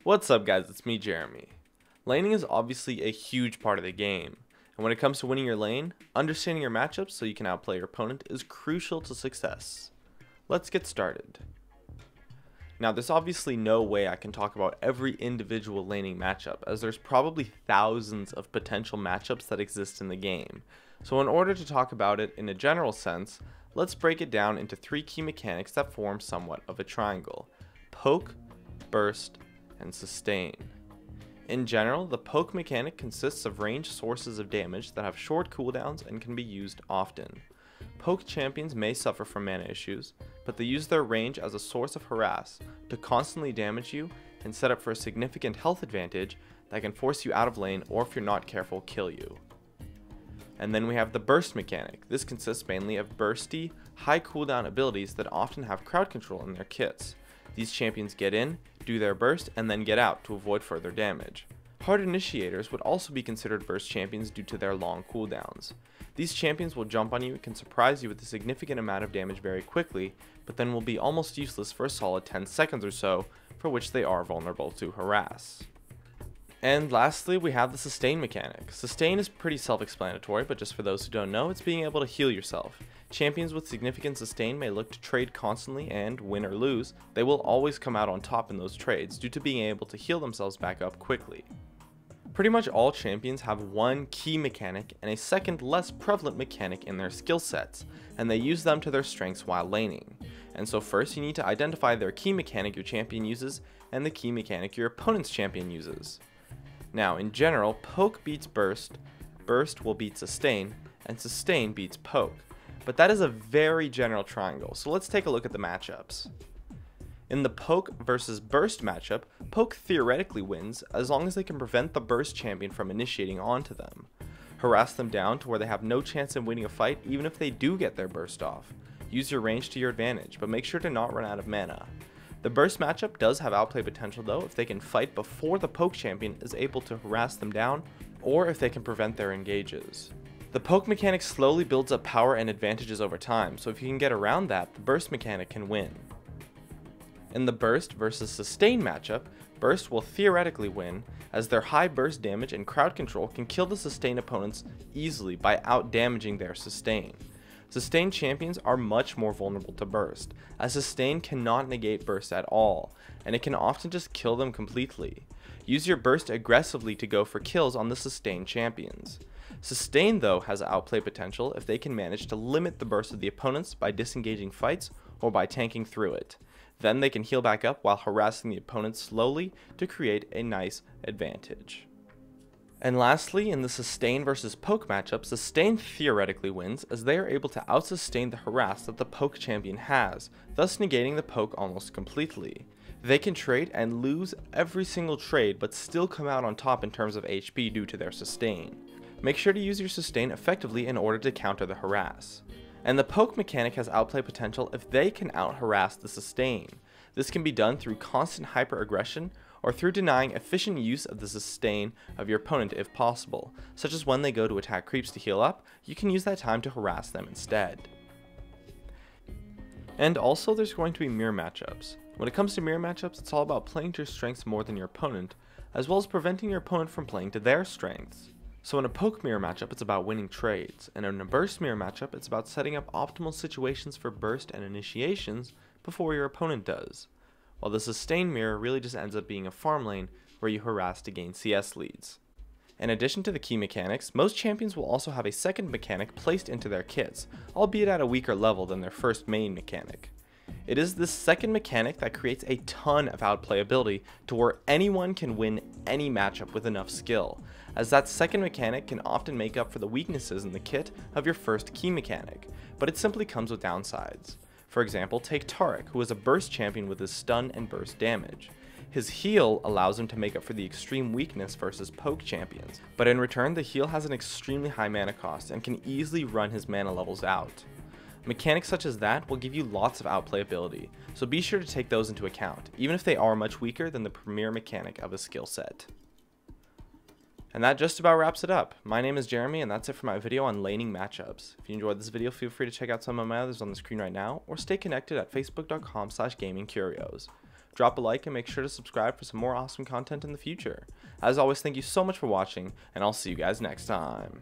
What's up guys, it's me Jeremy. Laning is obviously a huge part of the game, and when it comes to winning your lane, understanding your matchups so you can outplay your opponent is crucial to success. Let's get started. Now there's obviously no way I can talk about every individual laning matchup, as there's probably thousands of potential matchups that exist in the game. So in order to talk about it in a general sense, let's break it down into three key mechanics that form somewhat of a triangle: poke, burst, and sustain. In general, the poke mechanic consists of ranged sources of damage that have short cooldowns and can be used often. Poke champions may suffer from mana issues, but they use their range as a source of harass to constantly damage you and set up for a significant health advantage that can force you out of lane, or if you're not careful, kill you. And then we have the burst mechanic. This consists mainly of bursty, high cooldown abilities that often have crowd control in their kits. These champions get in, do their burst, and then get out to avoid further damage. Hard initiators would also be considered burst champions due to their long cooldowns. These champions will jump on you and can surprise you with a significant amount of damage very quickly, but then will be almost useless for a solid 10 seconds or so, for which they are vulnerable to harass. And lastly, we have the sustain mechanic. Sustain is pretty self-explanatory, but just for those who don't know, it's being able to heal yourself. Champions with significant sustain may look to trade constantly, and win or lose, they will always come out on top in those trades due to being able to heal themselves back up quickly. Pretty much all champions have one key mechanic and a second less prevalent mechanic in their skill sets, and they use them to their strengths while laning. And so first you need to identify their key mechanic your champion uses and the key mechanic your opponent's champion uses. Now in general, poke beats burst, burst will beat sustain, and sustain beats poke. But that is a very general triangle, so let's take a look at the matchups. In the poke versus burst matchup, poke theoretically wins as long as they can prevent the burst champion from initiating onto them. Harass them down to where they have no chance in winning a fight even if they do get their burst off. Use your range to your advantage, but make sure to not run out of mana. The burst matchup does have outplay potential though if they can fight before the poke champion is able to harass them down, or if they can prevent their engages. The poke mechanic slowly builds up power and advantages over time, so if you can get around that, the burst mechanic can win. In the burst versus sustain matchup, burst will theoretically win, as their high burst damage and crowd control can kill the sustain opponents easily by out-damaging their sustain. Sustain champions are much more vulnerable to burst, as sustain cannot negate burst at all, and it can often just kill them completely. Use your burst aggressively to go for kills on the sustain champions. Sustain though has outplay potential if they can manage to limit the burst of the opponents by disengaging fights or by tanking through it. Then they can heal back up while harassing the opponents slowly to create a nice advantage. And lastly, in the sustain versus poke matchup, sustain theoretically wins as they are able to outsustain the harass that the poke champion has, thus negating the poke almost completely. They can trade and lose every single trade but still come out on top in terms of HP due to their sustain. Make sure to use your sustain effectively in order to counter the harass. And the poke mechanic has outplay potential if they can out-harass the sustain. This can be done through constant hyper-aggression or through denying efficient use of the sustain of your opponent if possible, such as when they go to attack creeps to heal up, you can use that time to harass them instead. And also there's going to be mirror matchups. When it comes to mirror matchups, it's all about playing to your strengths more than your opponent, as well as preventing your opponent from playing to their strengths. So in a poke mirror matchup, it's about winning trades, and in a burst mirror matchup, it's about setting up optimal situations for burst and initiations before your opponent does. While the sustain mirror really just ends up being a farm lane where you harass to gain CS leads. In addition to the key mechanics, most champions will also have a second mechanic placed into their kits, albeit at a weaker level than their first main mechanic. It is this second mechanic that creates a ton of outplay ability to where anyone can win any matchup with enough skill, as that second mechanic can often make up for the weaknesses in the kit of your first key mechanic, but it simply comes with downsides. For example, take Taric, who is a burst champion with his stun and burst damage. His heal allows him to make up for the extreme weakness versus poke champions, but in return the heal has an extremely high mana cost and can easily run his mana levels out. Mechanics such as that will give you lots of outplay ability, so be sure to take those into account, even if they are much weaker than the premier mechanic of a skill set. And that just about wraps it up. My name is Jeremy, and that's it for my video on laning matchups. If you enjoyed this video, feel free to check out some of my others on the screen right now, or stay connected at facebook.com/gamingcurios. drop a like and make sure to subscribe for some more awesome content in the future. As always, thank you so much for watching, and I'll see you guys next time.